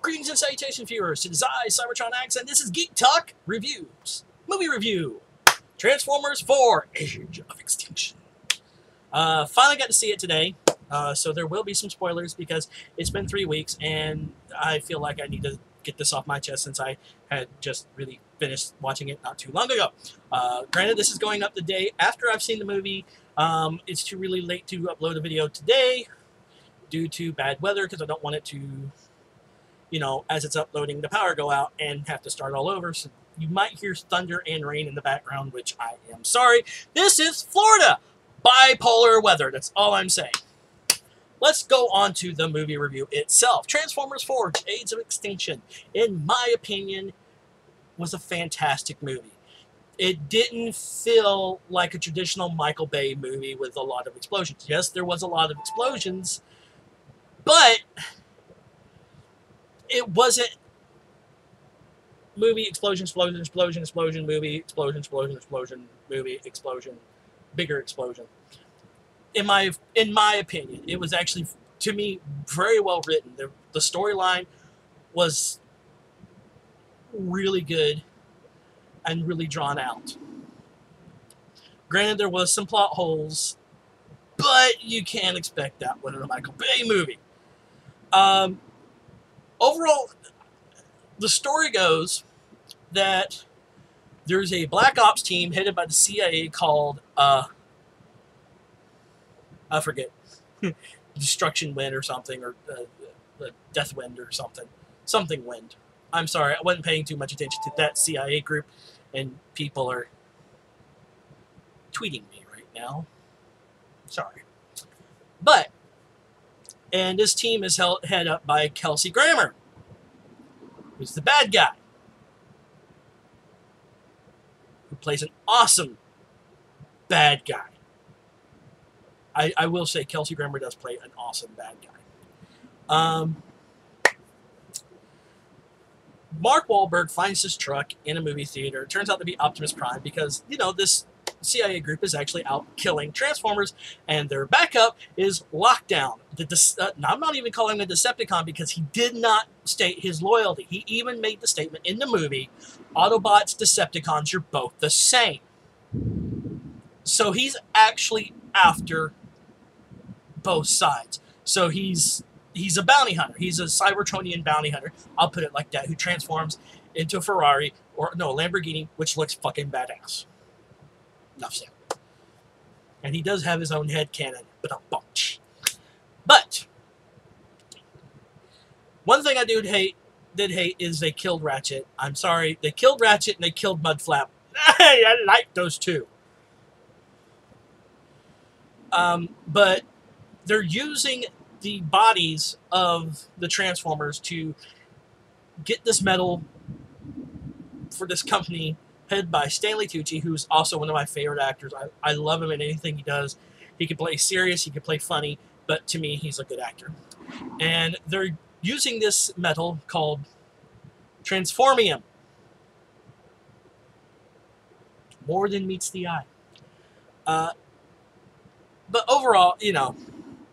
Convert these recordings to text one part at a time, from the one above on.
Greetings and salutations, viewers. It is I, Cybertron X, and this is Geek Talk Reviews. Movie review. Transformers 4, Age of Extinction. Finally got to see it today, so there will be some spoilers because it's been 3 weeks, and I feel like I need to get this off my chest since I had just really finished watching it not too long ago. Granted, this is going up the day after I've seen the movie. It's too really late to upload a video today due to bad weather because I don't want it to, you know, as it's uploading, the power go out and have to start all over. So you might hear thunder and rain in the background, which I am sorry. This is Florida. Bipolar weather. That's all I'm saying. Let's go on to the movie review itself. Transformers 4, Age of Extinction, in my opinion, was a fantastic movie. It didn't feel like a traditional Michael Bay movie with a lot of explosions. Yes, there was a lot of explosions, but it wasn't movie explosion, explosion, explosion, explosion, movie explosion, explosion, explosion, movie explosion, bigger explosion. In my opinion, it was actually, to me, very well written. The storyline was really good and really drawn out. Granted, there was some plot holes, but you can't expect that with a Michael Bay movie. Overall, the story goes that there's a black ops team headed by the CIA called, I forget, Destruction Wind or something, or Death Wind or something. Something Wind. I'm sorry, I wasn't paying too much attention to that CIA group, and people are tweeting me right now. Sorry. But, and this team is head up by Kelsey Grammer, who's the bad guy, who plays an awesome bad guy. I will say Kelsey Grammer does play an awesome bad guy. Mark Wahlberg finds his truck in a movie theater. It turns out to be Optimus Prime because, you know, this CIA group is actually out killing Transformers, and their backup is Lockdown. I'm not even calling him a Decepticon because he did not state his loyalty. He even made the statement in the movie, Autobots, Decepticons, you're both the same. So he's actually after both sides. So he's a bounty hunter. He's a Cybertronian bounty hunter. I'll put it like that, who transforms into a Ferrari, or no, a Lamborghini, which looks fucking badass. Enough said. And he does have his own head cannon, but a bunch. But one thing I did hate is they killed Ratchet. I'm sorry, they killed Ratchet and they killed Mudflap. Hey, I like those two. But they're using the bodies of the Transformers to get this metal for this company headed by Stanley Tucci, who's also one of my favorite actors. I love him in anything he does. He can play serious, he can play funny, but to me, he's a good actor. And they're using this metal called Transformium. More than meets the eye. But overall, you know,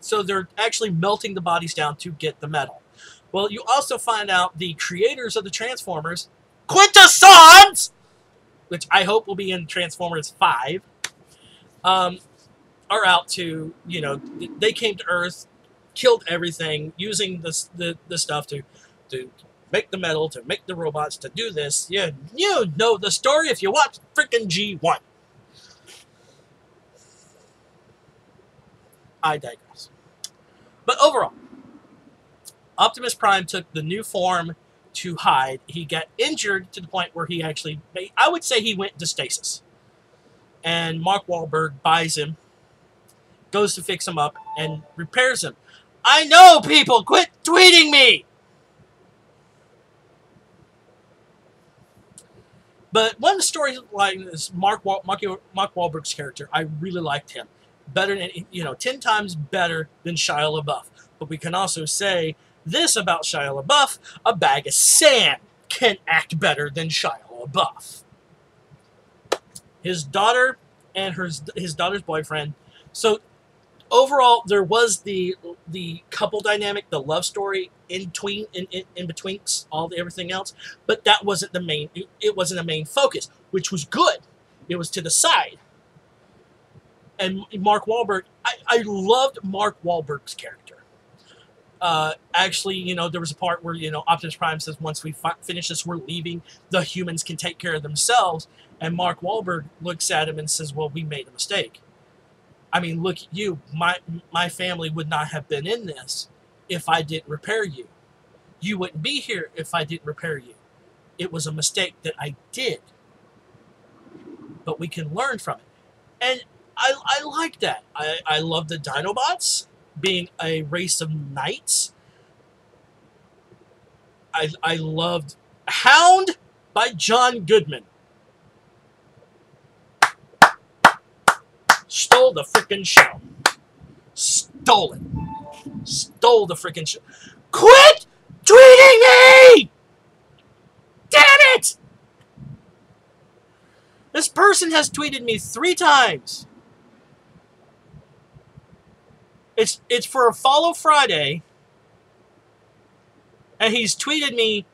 so they're actually melting the bodies down to get the metal. Well, you also find out the creators of the Transformers, Quintessons, which I hope will be in Transformers 5, are out to, you know, they came to Earth, killed everything, using the stuff to make the metal, to make the robots, to do this. You know the story if you watch freaking G1. I digress. But overall, Optimus Prime took the new form to hide. He got injured to the point where he actually, I would say he went to stasis. And Mark Wahlberg buys him, goes to fix him up, and repairs him. I know, people! Quit tweeting me! But one of the storylines is Mark Wahlberg's character. I really liked him. Better than, you know, 10 times better than Shia LaBeouf. But we can also say this about Shia LaBeouf: a bag of sand can act better than Shia LaBeouf. His daughter and his daughter's boyfriend. So overall, there was the couple dynamic, the love story in between all the everything else, but that wasn't the main. It wasn't a main focus, which was good. It was to the side. And Mark Wahlberg, I loved Mark Wahlberg's character. Actually, you know, there was a part where, you know, Optimus Prime says, once we finish this, we're leaving. The humans can take care of themselves. And Mark Wahlberg looks at him and says, well, we made a mistake. I mean, look at you. My family would not have been in this if I didn't repair you. You wouldn't be here if I didn't repair you. It was a mistake that I did. But we can learn from it. And I like that. I love the Dinobots being a race of knights. I loved Hound by John Goodman. Stole the freaking show. Stole it. Stole the freaking show. Quit tweeting me! Damn it! This person has tweeted me 3 times. It's for a Follow Friday, and he's tweeted me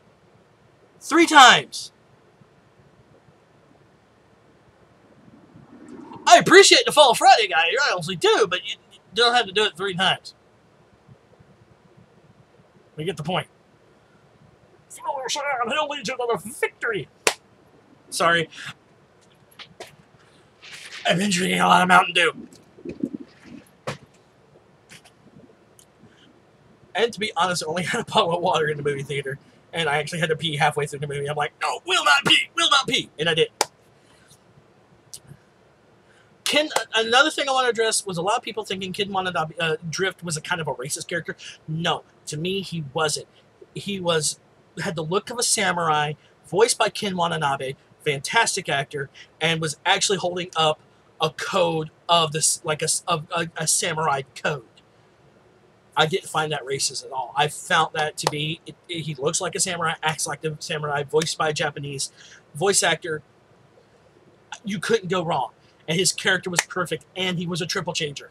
3 times. I appreciate the Follow Friday guy, I honestly do, but you don't have to do it 3 times. We get the point. He'll lead you to the victory. Sorry. I've been drinking a lot of Mountain Dew. And to be honest, I only had a bottle of water in the movie theater, and I actually had to pee halfway through the movie. I'm like, no, will not pee, and I did. Another thing I want to address was a lot of people thinking Ken Watanabe Drift was a kind of a racist character. No, to me, he wasn't. He had the look of a samurai, voiced by Ken Watanabe, fantastic actor, and was actually holding up a code of this, like a samurai code. I didn't find that racist at all. I found that to be, he looks like a samurai, acts like a samurai, voiced by a Japanese voice actor. You couldn't go wrong. And his character was perfect, and he was a triple changer.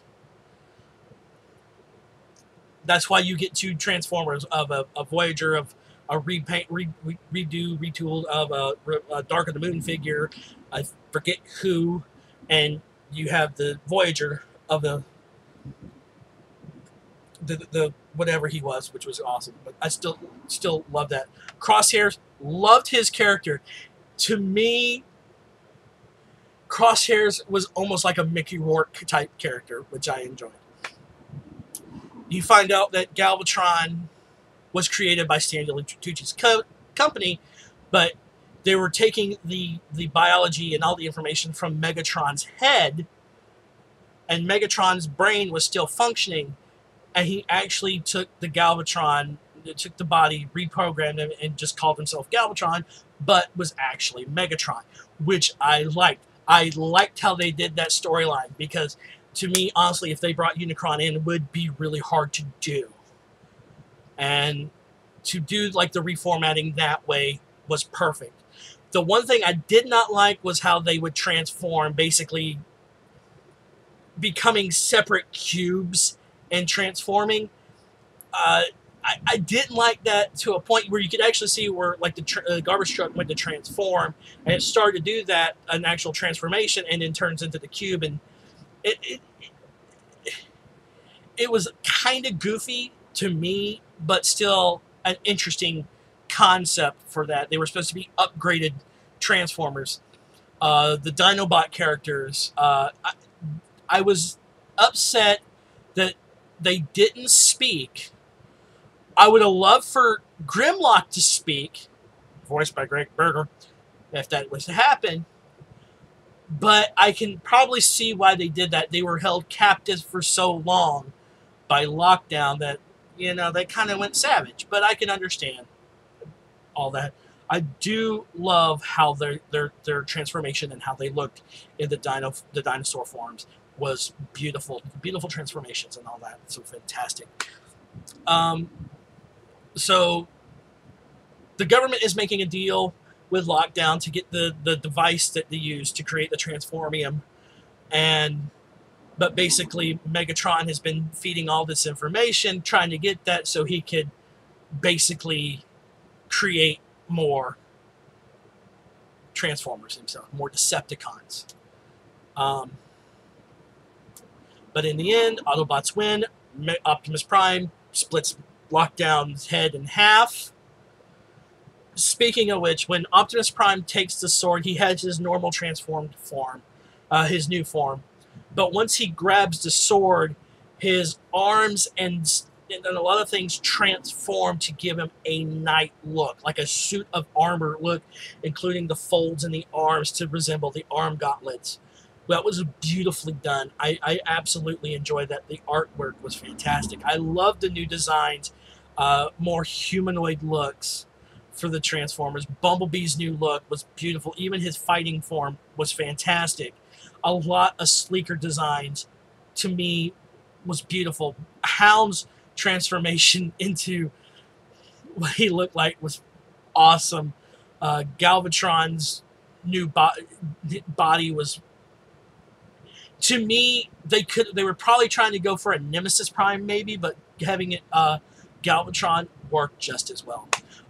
That's why you get 2 Transformers of a Voyager, of a retooled of a Dark of the Moon figure, I forget who, and you have the Voyager of the whatever he was, which was awesome. But I still love that. Crosshairs, loved his character. To me, Crosshairs was almost like a Mickey Rourke type character, which I enjoyed. You find out that Galvatron was created by Stanley Tucci's company, but they were taking the biology and all the information from Megatron's head, and Megatron's brain was still functioning, and he actually took the Galvatron, took the body, reprogrammed him, and just called himself Galvatron, but was actually Megatron, which I liked. I liked how they did that storyline, because to me, honestly, if they brought Unicron in, it would be really hard to do. And to do like the reformatting that way was perfect. The one thing I did not like was how they would transform, basically becoming separate cubes and transforming. I didn't like that to a point where you could actually see where like the garbage truck went to transform, and it started to do that, an actual transformation, and then turns into the cube, and it was kind of goofy to me, but still an interesting concept for that. They were supposed to be upgraded Transformers. The Dinobot characters, I was upset that they didn't speak. I would have loved for Grimlock to speak, voiced by Greg Berger, if that was to happen. But I can probably see why they did that. They were held captive for so long by lockdown that, you know, they kind of went savage. But I can understand all that. I do love how their transformation and how they looked in the dinosaur forms was beautiful. Beautiful transformations and all that. So fantastic. So the government is making a deal with Lockdown to get the device that they use to create the Transformium. And But basically, Megatron has been feeding all this information, trying to get that so he could basically create more Transformers himself, more Decepticons. But in the end, Autobots win. Optimus Prime splits Lockdown's head in half. Speaking of which, when Optimus Prime takes the sword, he has his normal transformed form, his new form. But once he grabs the sword, his arms and a lot of things transform to give him a knight look, like a suit of armor look, including the folds in the arms to resemble the arm gauntlets. That was beautifully done. I absolutely enjoyed that. The artwork was fantastic. I love the new designs, more humanoid looks for the Transformers. Bumblebee's new look was beautiful. Even his fighting form was fantastic. A lot of sleeker designs, to me, was beautiful. Hound's transformation into what he looked like was awesome. Galvatron's new body was, to me, they were probably trying to go for a Nemesis Prime maybe, but having it Galvatron worked just as well.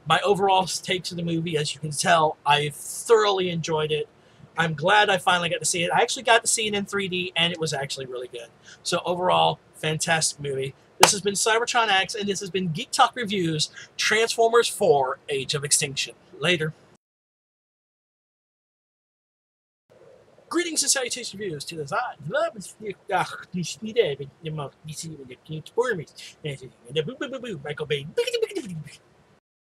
My overall takes of the movie, as you can tell, I thoroughly enjoyed it. I'm glad I finally got to see it. I actually got to see it in 3D, and it was actually really good. So overall, fantastic movie. This has been Cybertron X, and this has been Geek Talk Reviews, Transformers 4, Age of Extinction. Later. Greetings and salutations reviews to the side. Michael Bay.